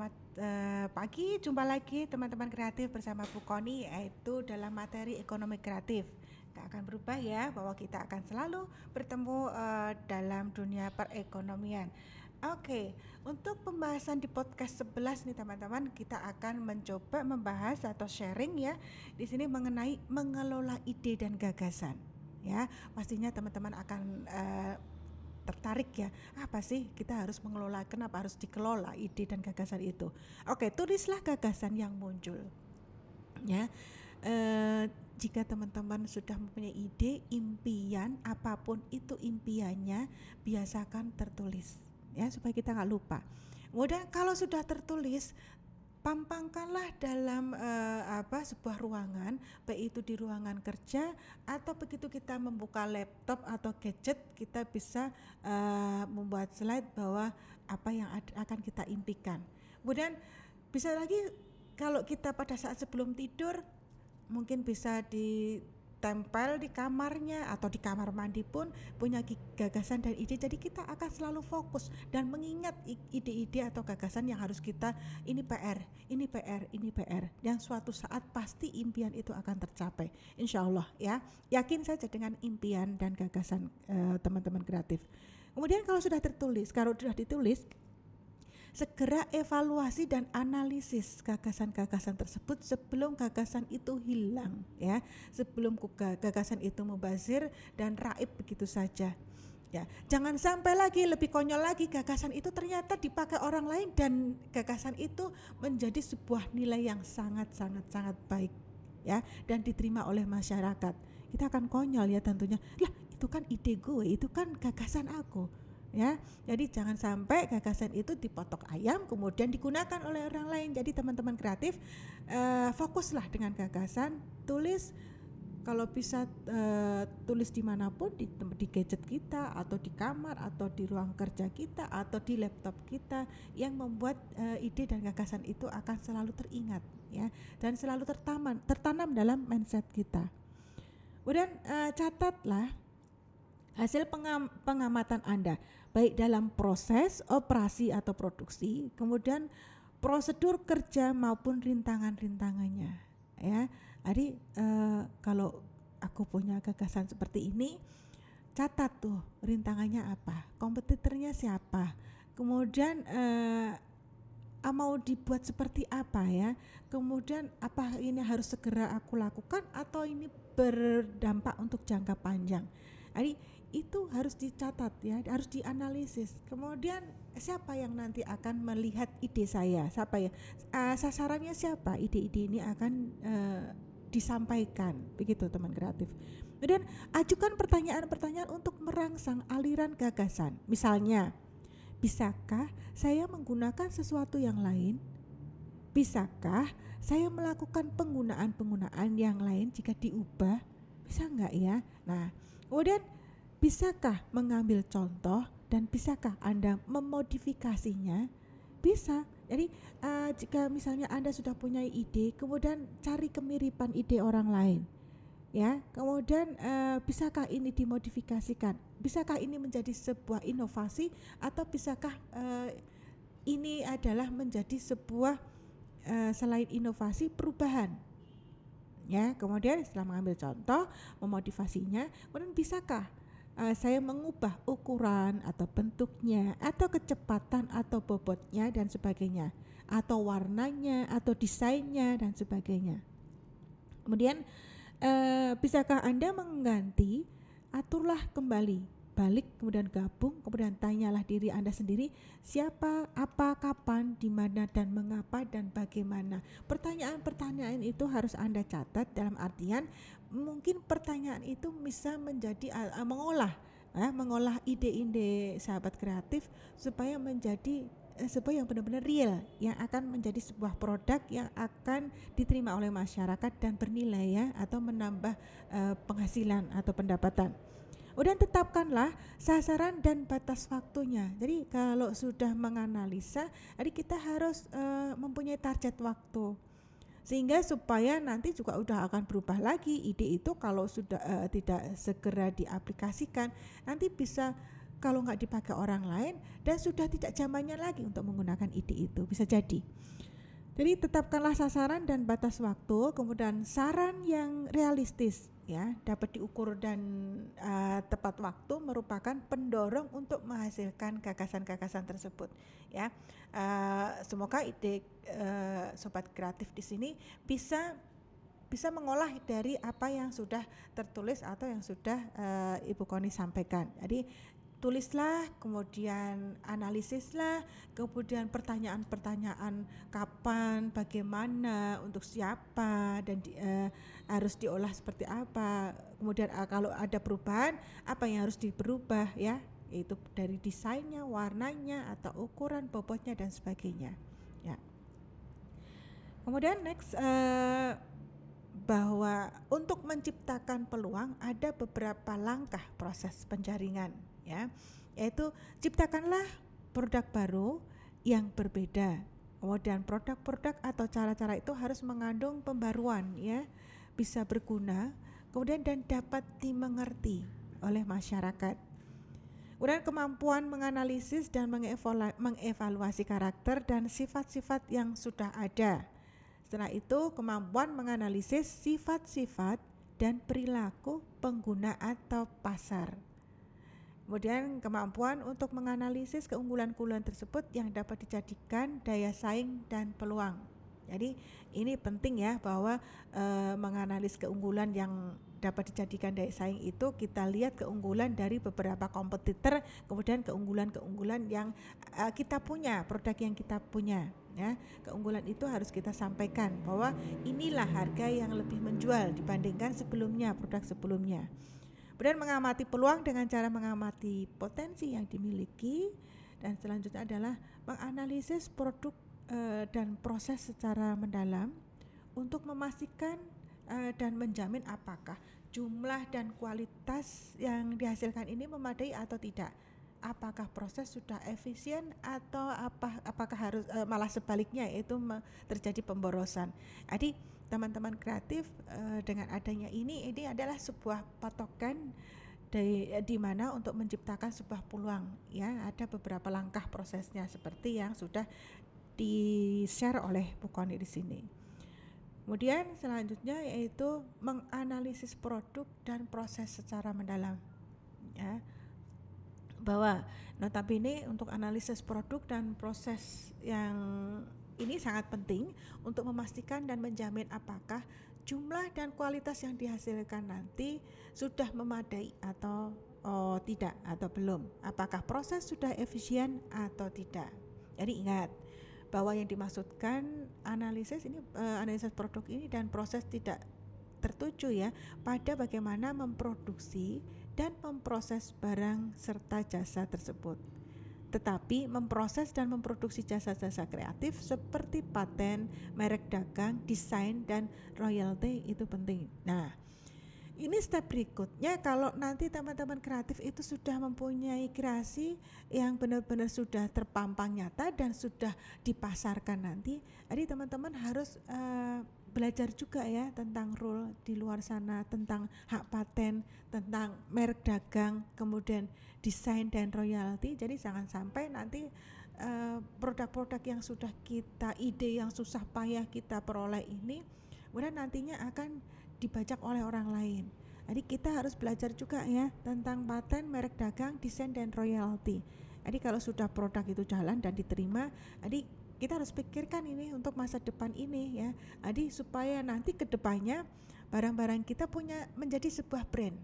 Selamat pagi, jumpa lagi teman-teman kreatif bersama Bu Koni, yaitu dalam materi ekonomi kreatif. Gak akan berubah ya, bahwa kita akan selalu bertemu dalam dunia perekonomian. Oke, untuk pembahasan di podcast 11 nih teman-teman, kita akan mencoba membahas atau sharing ya di sini mengenai mengelola ide dan gagasan. Ya, pastinya teman-teman akan tertarik ya, apa sih kita harus mengelola, kenapa harus dikelola ide dan gagasan itu. Oke, tulislah gagasan yang muncul ya. Jika teman-teman sudah mempunyai ide, impian, apapun itu impiannya, biasakan tertulis ya supaya kita nggak lupa. Kemudian kalau sudah tertulis, pampangkanlah dalam sebuah ruangan, baik itu di ruangan kerja atau begitu kita membuka laptop atau gadget, kita bisa membuat slide bahwa apa yang akan kita impikan. Kemudian bisa lagi kalau kita pada saat sebelum tidur mungkin bisa ditempel di kamarnya atau di kamar mandi pun punya gagasan dan ide, jadi kita akan selalu fokus dan mengingat ide-ide atau gagasan yang harus kita, ini PR, ini PR, ini PR, dan suatu saat pasti impian itu akan tercapai, insya Allah ya. Yakin saja dengan impian dan gagasan teman-teman kreatif. Kemudian kalau sudah ditulis, segera evaluasi dan analisis gagasan-gagasan tersebut sebelum gagasan itu hilang ya, sebelum gagasan itu mubazir dan raib begitu saja ya. Jangan sampai lagi lebih konyol lagi, gagasan itu ternyata dipakai orang lain dan gagasan itu menjadi sebuah nilai yang sangat baik ya dan diterima oleh masyarakat. Kita akan konyol ya tentunya, lah itu kan ide gue, itu kan gagasan aku ya. Jadi jangan sampai gagasan itu dipotok ayam kemudian digunakan oleh orang lain. Jadi teman-teman kreatif, fokuslah dengan gagasan, tulis. Kalau bisa tulis dimanapun, di gadget kita atau di kamar atau di ruang kerja kita atau di laptop kita, yang membuat ide dan gagasan itu akan selalu teringat ya, dan selalu tertanam dalam mindset kita. Kemudian catatlah hasil pengamatan Anda, baik dalam proses operasi atau produksi, kemudian prosedur kerja maupun rintangan-rintangannya ya. Jadi kalau aku punya gagasan seperti ini, catat tuh rintangannya apa, kompetitornya siapa, kemudian mau dibuat seperti apa ya, kemudian apa ini harus segera aku lakukan atau ini berdampak untuk jangka panjang. Jadi itu harus dicatat ya, harus dianalisis. Kemudian siapa yang nanti akan melihat ide saya, siapa ya, sasarannya siapa, ide-ide ini akan disampaikan, begitu teman kreatif. Kemudian ajukan pertanyaan-pertanyaan untuk merangsang aliran gagasan. Misalnya, bisakah saya menggunakan sesuatu yang lain? Bisakah saya melakukan penggunaan yang lain jika diubah? Bisa nggak ya? Nah, kemudian bisakah mengambil contoh dan bisakah Anda memodifikasinya? Bisa. Jadi jika misalnya Anda sudah punya ide, kemudian cari kemiripan ide orang lain ya. Kemudian bisakah ini dimodifikasikan? Bisakah ini menjadi sebuah inovasi atau bisakah ini adalah menjadi sebuah selain inovasi, perubahan ya. Kemudian setelah mengambil contoh, memotivasinya, kemudian bisakah saya mengubah ukuran atau bentuknya atau kecepatan atau bobotnya dan sebagainya, atau warnanya atau desainnya dan sebagainya. Kemudian bisakah Anda mengganti, aturlah kembali, balik, kemudian gabung, kemudian tanyalah diri Anda sendiri, siapa, apa, kapan, di mana dan mengapa dan bagaimana. Pertanyaan-pertanyaan itu harus Anda catat, dalam artian mungkin pertanyaan itu bisa menjadi mengolah ide-ide sahabat kreatif supaya menjadi sebuah yang benar-benar real, yang akan menjadi sebuah produk yang akan diterima oleh masyarakat dan bernilai ya, atau menambah penghasilan atau pendapatan. Kemudian tetapkanlah sasaran dan batas waktunya. Jadi kalau sudah menganalisa, jadi kita harus mempunyai target waktu, sehingga supaya nanti juga udah akan berubah lagi ide itu. Kalau sudah tidak segera diaplikasikan, nanti bisa kalau nggak dipakai orang lain dan sudah tidak zamannya lagi untuk menggunakan ide itu, bisa jadi. Jadi tetapkanlah sasaran dan batas waktu, kemudian saran yang realistis ya, dapat diukur dan tepat waktu merupakan pendorong untuk menghasilkan gagasan-gagasan tersebut ya. Semoga ide sobat kreatif di sini bisa mengolah dari apa yang sudah tertulis atau yang sudah Ibu Koni sampaikan. Jadi tulislah, kemudian analisislah, kemudian pertanyaan-pertanyaan kapan, bagaimana, untuk siapa, dan harus diolah seperti apa. Kemudian kalau ada perubahan, apa yang harus diperubah ya, yaitu dari desainnya, warnanya, atau ukuran, bobotnya, dan sebagainya. Ya. Kemudian next, bahwa untuk menciptakan peluang ada beberapa langkah proses penjaringan ya, yaitu ciptakanlah produk baru yang berbeda. Kemudian produk-produk atau cara-cara itu harus mengandung pembaruan ya, bisa berguna, kemudian dan dapat dimengerti oleh masyarakat. Kemudian kemampuan menganalisis dan mengevaluasi karakter dan sifat-sifat yang sudah ada. Setelah itu kemampuan menganalisis sifat-sifat dan perilaku pengguna atau pasar. Kemudian kemampuan untuk menganalisis keunggulan-keunggulan tersebut yang dapat dijadikan daya saing dan peluang. Jadi ini penting ya, bahwa menganalisis keunggulan yang dapat dijadikan daya saing itu kita lihat keunggulan dari beberapa kompetitor, kemudian keunggulan-keunggulan yang kita punya, produk yang kita punya ya. Keunggulan itu harus kita sampaikan bahwa inilah harga yang lebih menjual dibandingkan sebelumnya, produk sebelumnya. Kemudian mengamati peluang dengan cara mengamati potensi yang dimiliki, dan selanjutnya adalah menganalisis produk dan proses secara mendalam untuk memastikan dan menjamin apakah jumlah dan kualitas yang dihasilkan ini memadai atau tidak. Apakah proses sudah efisien atau apakah harus malah sebaliknya, yaitu terjadi pemborosan. Jadi teman-teman kreatif, dengan adanya ini adalah sebuah patokan di mana untuk menciptakan sebuah peluang ya. Ada beberapa langkah prosesnya seperti yang sudah di-share oleh Bu Koni di sini. Kemudian selanjutnya yaitu menganalisis produk dan proses secara mendalam ya, bahwa notabene untuk analisis produk dan proses yang ini sangat penting untuk memastikan dan menjamin apakah jumlah dan kualitas yang dihasilkan nanti sudah memadai atau tidak, atau belum, apakah proses sudah efisien atau tidak. Jadi ingat bahwa yang dimaksudkan analisis ini, analisis produk ini dan proses tidak tertuju ya pada bagaimana memproduksi dan memproses barang serta jasa tersebut, tetapi memproses dan memproduksi jasa-jasa kreatif seperti paten, merek dagang, desain, dan royalti itu penting. Nah, ini step berikutnya kalau nanti teman-teman kreatif itu sudah mempunyai kreasi yang benar-benar sudah terpampang nyata dan sudah dipasarkan nanti. Jadi teman-teman harus belajar juga ya tentang rule di luar sana, tentang hak paten, tentang merek dagang, kemudian desain dan royalti. Jadi jangan sampai nanti produk-produk yang sudah kita, ide yang susah payah kita peroleh ini kemudian nantinya akan dibajak oleh orang lain. Jadi kita harus belajar juga ya tentang paten, merek dagang, desain, dan royalti. Jadi kalau sudah produk itu jalan dan diterima, jadi kita harus pikirkan ini untuk masa depan ini ya. Jadi supaya nanti ke depannya barang-barang kita menjadi sebuah brand.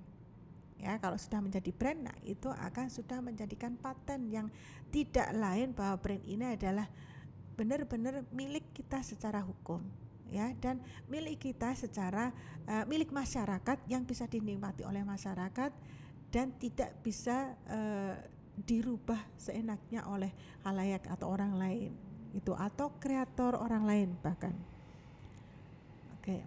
Ya, kalau sudah menjadi brand, nah itu akan sudah menjadikan paten yang tidak lain bahwa brand ini adalah benar-benar milik kita secara hukum ya, dan milik kita secara milik masyarakat yang bisa dinikmati oleh masyarakat dan tidak bisa dirubah seenaknya oleh khalayak atau orang lain itu, atau kreator orang lain bahkan. Oke.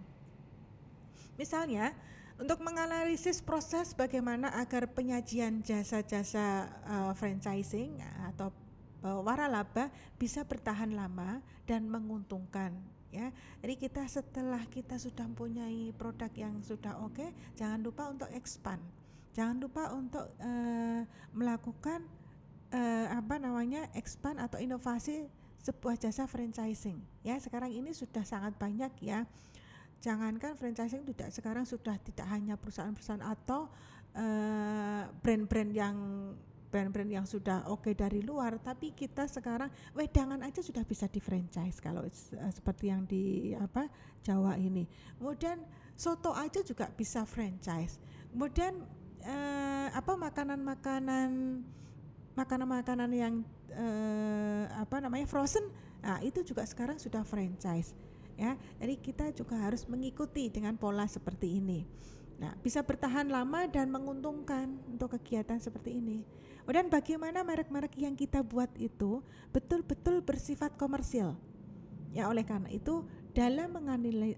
Misalnya untuk menganalisis proses bagaimana agar penyajian jasa-jasa franchising atau waralaba bisa bertahan lama dan menguntungkan ya. Jadi kita setelah kita sudah mempunyai produk yang sudah oke, jangan lupa untuk expand. Jangan lupa untuk melakukan expand atau inovasi sebuah jasa franchising. Ya, sekarang ini sudah sangat banyak ya. Jangankan franchising, sekarang sudah tidak hanya perusahaan-perusahaan atau brand-brand yang sudah oke dari luar, tapi kita sekarang wedangan aja sudah bisa di franchise kalau seperti yang di Jawa ini. Kemudian soto aja juga bisa franchise. Kemudian makanan-makanan yang frozen, itu juga sekarang sudah franchise ya. Jadi kita juga harus mengikuti dengan pola seperti ini. Nah, bisa bertahan lama dan menguntungkan untuk kegiatan seperti ini. Dan bagaimana merek-merek yang kita buat itu betul-betul bersifat komersil. Ya, oleh karena itu dalam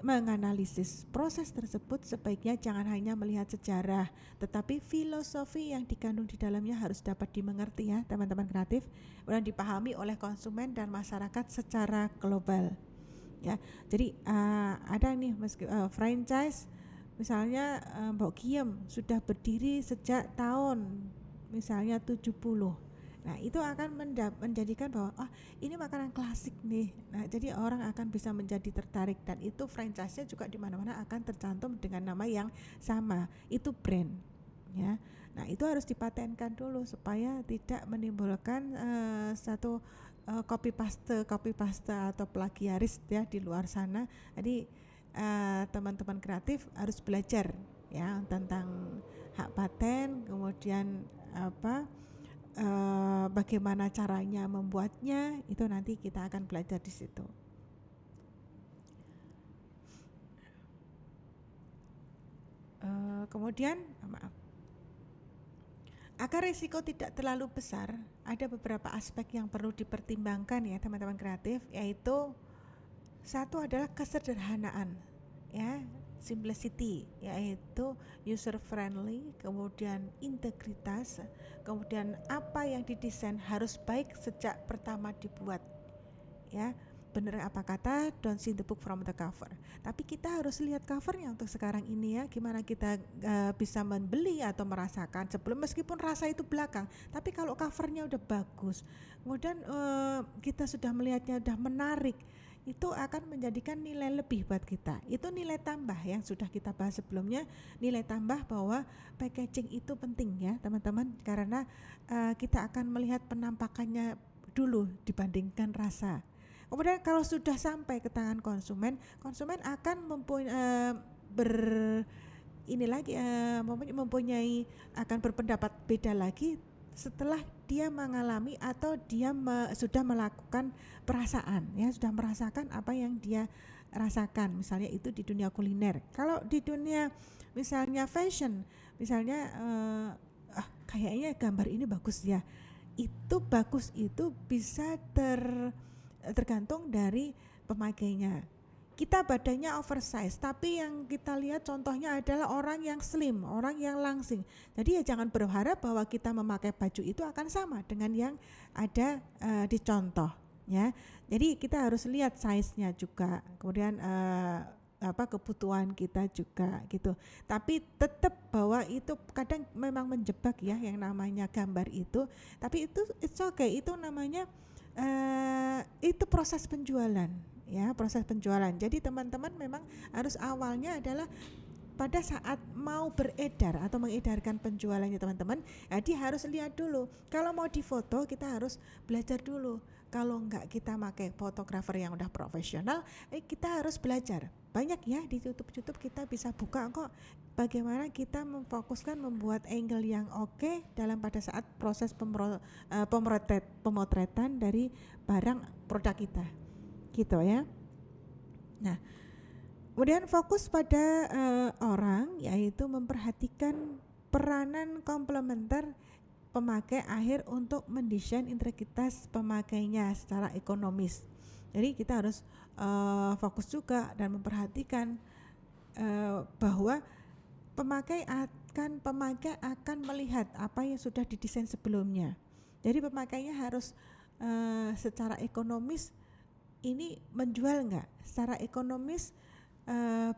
menganalisis proses tersebut sebaiknya jangan hanya melihat sejarah, tetapi filosofi yang dikandung di dalamnya harus dapat dimengerti ya teman-teman kreatif, dan dipahami oleh konsumen dan masyarakat secara global. Ya, jadi ada nih franchise misalnya Mbok Kiem sudah berdiri sejak tahun misalnya 70. Nah, itu akan menjadikan bahwa ini makanan klasik nih. Nah, jadi orang akan bisa menjadi tertarik, dan itu franchise-nya juga di mana-mana akan tercantum dengan nama yang sama. Itu brand, ya. Nah, itu harus dipatenkan dulu supaya tidak menimbulkan satu copy paste atau plagiaris ya di luar sana. Jadi teman-teman kreatif harus belajar ya tentang hak paten, kemudian bagaimana caranya membuatnya, itu nanti kita akan belajar di situ. Kemudian agar risiko tidak terlalu besar, ada beberapa aspek yang perlu dipertimbangkan ya teman-teman kreatif, yaitu satu adalah kesederhanaan ya, simplicity, yaitu user friendly, kemudian integritas, kemudian apa yang didesain harus baik sejak pertama dibuat ya. Bener apa kata, don't see the book from the cover. Tapi kita harus lihat covernya untuk sekarang ini ya, gimana kita bisa membeli atau merasakan sebelum, meskipun rasa itu belakang, tapi kalau covernya udah bagus, kemudian kita sudah melihatnya udah menarik, itu akan menjadikan nilai lebih buat kita. Itu nilai tambah yang sudah kita bahas sebelumnya, nilai tambah bahwa packaging itu penting ya teman-teman, karena kita akan melihat penampakannya dulu dibandingkan rasa. Kemudian kalau sudah sampai ke tangan konsumen akan mempunyai akan berpendapat beda lagi setelah dia mengalami atau dia sudah melakukan perasaan ya, sudah merasakan apa yang dia rasakan, misalnya itu di dunia kuliner. Kalau di dunia misalnya fashion, misalnya kayaknya gambar ini bagus ya, itu bagus itu bisa tergantung dari pemakainya. Kita badannya oversize, tapi yang kita lihat contohnya adalah orang yang slim, orang yang langsing. Jadi ya jangan berharap bahwa kita memakai baju itu akan sama dengan yang ada di contoh ya. Jadi kita harus lihat size-nya juga, kemudian kebutuhan kita juga gitu. Tapi tetap bahwa itu kadang memang menjebak ya yang namanya gambar itu, tapi itu it's okay, itu namanya itu proses penjualan ya, proses penjualan. Jadi teman-teman memang harus awalnya adalah pada saat mau beredar atau mengedarkan penjualannya teman-teman, dia harus lihat dulu. Kalau mau difoto kita harus belajar dulu. Kalau enggak kita pakai fotografer yang udah profesional, kita harus belajar. Banyak ya di YouTube kita bisa buka kok bagaimana kita memfokuskan membuat angle yang oke dalam pada saat proses pemotretan dari barang produk kita gitu ya. Nah, kemudian fokus pada orang, yaitu memperhatikan peranan komplementer pemakai akhir untuk mendesain integritas pemakainya secara ekonomis. Jadi kita harus fokus juga dan memperhatikan bahwa pemakai akan melihat apa yang sudah didesain sebelumnya. Jadi pemakainya harus secara ekonomis ini menjual enggak, secara ekonomis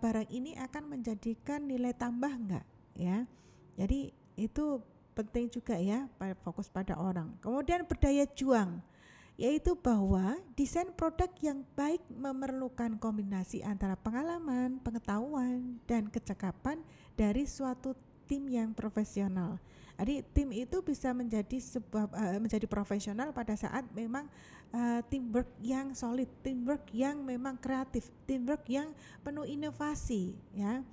barang ini akan menjadikan nilai tambah enggak ya. Jadi itu penting juga ya, fokus pada orang. Kemudian berdaya juang, yaitu bahwa desain produk yang baik memerlukan kombinasi antara pengalaman, pengetahuan, dan kecakapan dari suatu tim yang profesional. Jadi tim itu bisa menjadi menjadi profesional pada saat memang teamwork yang solid, teamwork yang memang kreatif, teamwork yang penuh inovasi, ya.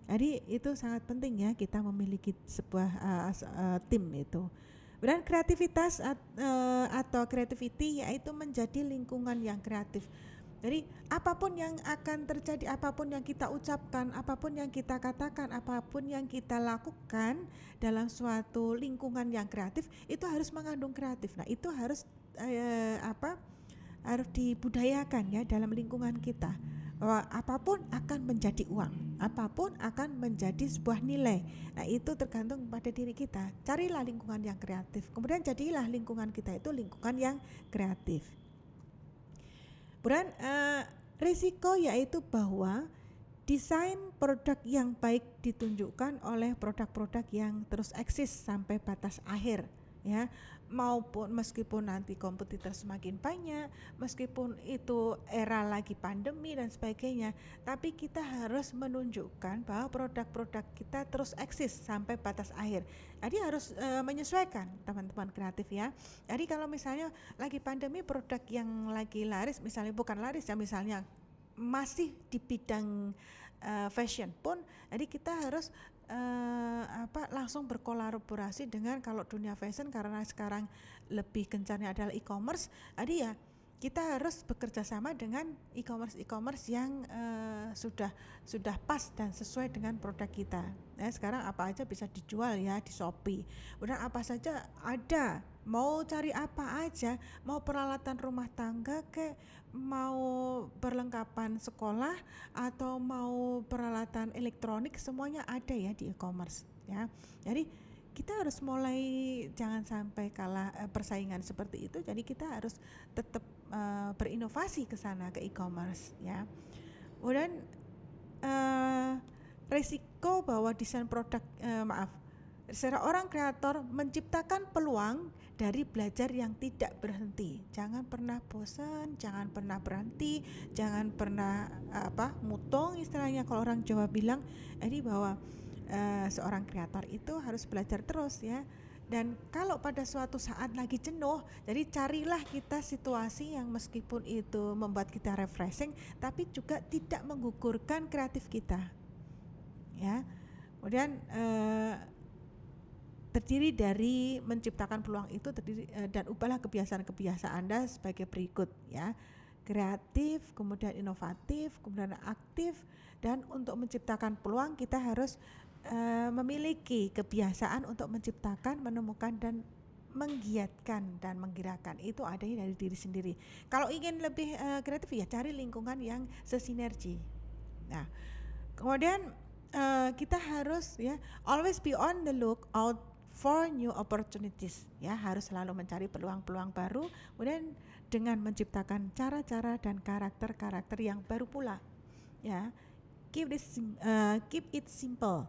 Jadi itu sangat penting ya, kita memiliki sebuah tim itu. Dan kreativitas atau creativity yaitu menjadi lingkungan yang kreatif. Jadi apapun yang akan terjadi, apapun yang kita ucapkan, apapun yang kita katakan, apapun yang kita lakukan dalam suatu lingkungan yang kreatif itu harus mengandung kreatif. Nah, itu harus harus dibudayakan ya dalam lingkungan kita, bahwa apapun akan menjadi uang, apapun akan menjadi sebuah nilai. Nah, itu tergantung pada diri kita. Carilah lingkungan yang kreatif, kemudian jadilah lingkungan kita itu lingkungan yang kreatif. Kemudian risiko yaitu bahwa desain produk yang baik ditunjukkan oleh produk-produk yang terus eksis sampai batas akhir, ya, maupun meskipun nanti kompetitor semakin banyak, meskipun itu era lagi pandemi dan sebagainya, tapi kita harus menunjukkan bahwa produk-produk kita terus eksis sampai batas akhir. Jadi harus menyesuaikan teman-teman kreatif ya. Jadi kalau misalnya lagi pandemi, produk yang lagi laris, misalnya bukan laris ya, misalnya masih di bidang fashion pun, jadi kita harus langsung berkolaborasi dengan, kalau dunia fashion karena sekarang lebih gencarnya adalah e-commerce, jadi ya kita harus bekerja sama dengan e-commerce yang sudah pas dan sesuai dengan produk kita. Nah, sekarang apa aja bisa dijual ya di Shopee. Udah apa saja ada, mau cari apa aja, mau peralatan rumah tangga ke, mau perlengkapan sekolah atau mau peralatan elektronik, semuanya ada ya di e-commerce ya. Jadi kita harus mulai, jangan sampai kalah persaingan seperti itu. Jadi kita harus tetap berinovasi ke sana, ke e-commerce ya. Kemudian resiko bahwa desain produk seorang kreator menciptakan peluang dari belajar yang tidak berhenti. Jangan pernah bosan, jangan pernah berhenti, jangan pernah mutong istilahnya kalau orang Jawa bilang. Jadi bahwa seorang kreator itu harus belajar terus ya. Dan kalau pada suatu saat lagi jenuh, jadi carilah kita situasi yang meskipun itu membuat kita refreshing, tapi juga tidak menggugurkan kreatif kita ya. Kemudian terdiri dari menciptakan peluang itu dan ubahlah kebiasaan-kebiasaan Anda sebagai berikut ya: kreatif, kemudian inovatif, kemudian aktif. Dan untuk menciptakan peluang kita harus memiliki kebiasaan untuk menciptakan, menemukan, dan menggiatkan dan menggerakkan. Itu adanya dari diri sendiri. Kalau ingin lebih kreatif ya cari lingkungan yang sesinergi. Nah, kemudian kita harus ya always be on the lookout for new opportunities ya, harus selalu mencari peluang-peluang baru, kemudian dengan menciptakan cara-cara dan karakter-karakter yang baru pula ya. Keep it simple.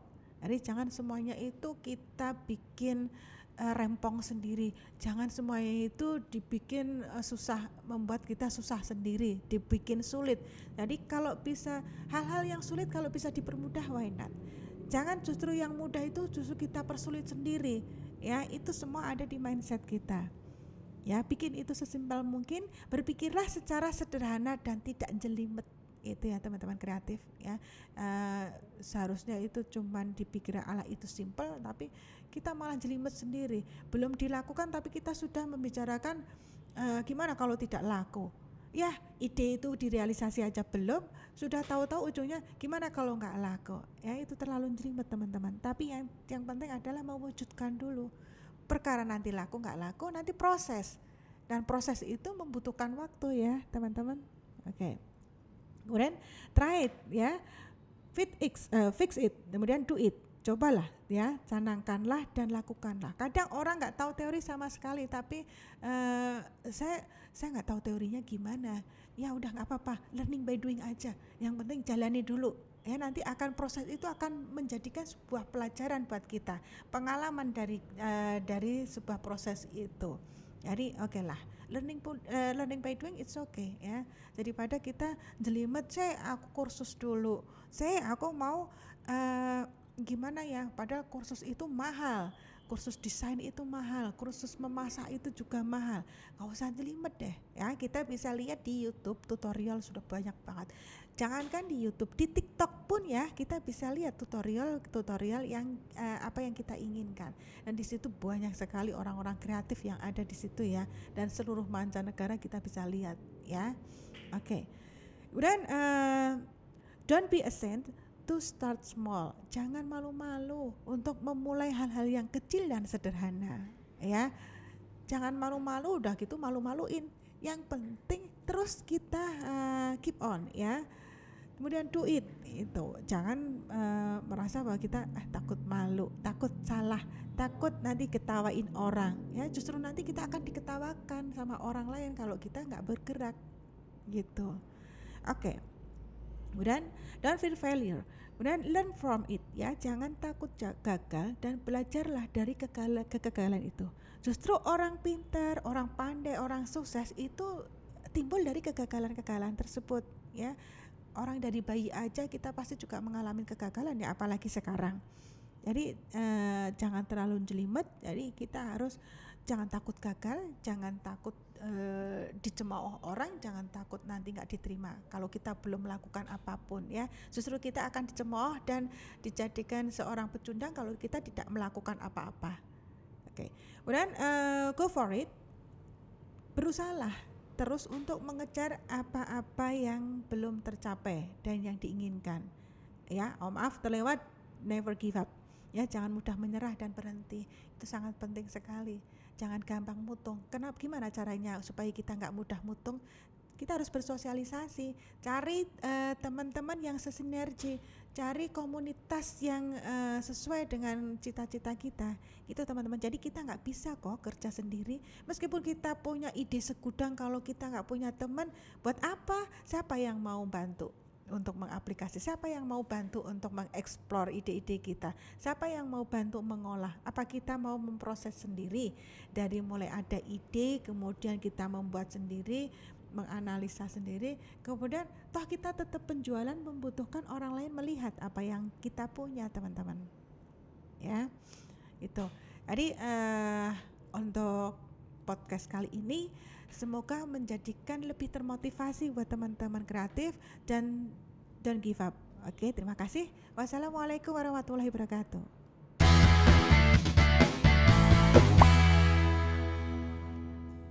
Jadi jangan semuanya itu kita bikin rempong sendiri, jangan semuanya itu dibikin susah, membuat kita susah sendiri, dibikin sulit. Jadi kalau bisa hal-hal yang sulit kalau bisa dipermudah, why not? Jangan justru yang mudah itu justru kita persulit sendiri ya. Itu semua ada di mindset kita ya. Bikin itu sesimpel mungkin, berpikirlah secara sederhana dan tidak jelimet. Itu ya teman-teman kreatif ya. Seharusnya itu cuman dipikir ala itu simple, tapi kita malah jelimet sendiri. Belum dilakukan tapi kita sudah membicarakan gimana kalau tidak laku ya. Ide itu direalisasi aja belum, sudah tahu-tahu ujungnya gimana kalau nggak laku ya. Itu terlalu jelimet teman-teman. Tapi yang penting adalah mewujudkan dulu. Perkara nanti laku nggak laku nanti proses, dan proses itu membutuhkan waktu ya teman-teman. Oke. Kemudian try it ya, fix it, kemudian do it. Cobalah ya, canangkanlah dan lakukanlah. Kadang orang nggak tahu teori sama sekali, tapi saya nggak tahu teorinya gimana. Ya udah nggak apa-apa, learning by doing aja. Yang penting jalani dulu ya nanti akan proses itu akan menjadikan sebuah pelajaran buat kita, pengalaman dari sebuah proses itu. Jadi oke lah, learning by doing it's okay ya. Daripada kita jelimet, aku kursus dulu, aku mau gimana ya, padahal kursus itu mahal, kursus desain itu mahal, kursus memasak itu juga mahal. Gak usah jelimet deh ya, kita bisa lihat di YouTube tutorial sudah banyak banget. Jangankan di YouTube, di TikTok pun ya kita bisa lihat tutorial yang apa yang kita inginkan. Dan di situ banyak sekali orang-orang kreatif yang ada di situ ya, dan seluruh mancanegara kita bisa lihat ya. Oke. Kemudian don't be ashamed to start small. Jangan malu-malu untuk memulai hal-hal yang kecil dan sederhana ya. Jangan malu-malu, udah gitu malu-maluin. Yang penting terus kita keep on ya. Kemudian do it itu. Jangan merasa bahwa kita takut malu, takut salah, takut nanti ketawain orang ya. Justru nanti kita akan diketawakan sama orang lain kalau kita nggak bergerak gitu. Oke. Kemudian don't fear failure. Kemudian learn from it ya. Jangan takut gagal dan belajarlah dari kegagalan itu. Justru orang pintar, orang pandai, orang sukses itu timbul dari kegagalan-kegagalan tersebut ya. Orang dari bayi aja kita pasti juga mengalami kegagalan ya, apalagi sekarang. Jadi jangan terlalu jelimet. Jadi kita harus jangan takut gagal, jangan takut dicemooh orang, jangan takut nanti nggak diterima kalau kita belum melakukan apapun ya. Justru kita akan dicemooh dan dijadikan seorang pecundang kalau kita tidak melakukan apa-apa. Oke. Kemudian go for it. Berusahalah terus untuk mengejar apa-apa yang belum tercapai dan yang diinginkan ya. Maaf terlewat, never give up ya. Jangan mudah menyerah dan berhenti, itu sangat penting sekali. Jangan gampang mutung. Gimana caranya supaya kita nggak mudah mutung? Kita harus bersosialisasi, cari teman-teman yang sesinergi, cari komunitas yang sesuai dengan cita-cita kita gitu teman-teman. Jadi kita nggak bisa kok kerja sendiri, meskipun kita punya ide segudang, kalau kita nggak punya teman, buat apa? Siapa yang mau bantu untuk mengaplikasi, siapa yang mau bantu untuk mengeksplor ide-ide kita, siapa yang mau bantu mengolah? Apa kita mau memproses sendiri dari mulai ada ide, kemudian kita membuat sendiri, menganalisa sendiri, kemudian toh kita tetap penjualan membutuhkan orang lain melihat apa yang kita punya teman-teman ya. Itu jadi untuk podcast kali ini semoga menjadikan lebih termotivasi buat teman-teman kreatif dan don't give up. Oke, terima kasih. Wassalamualaikum warahmatullahi wabarakatuh.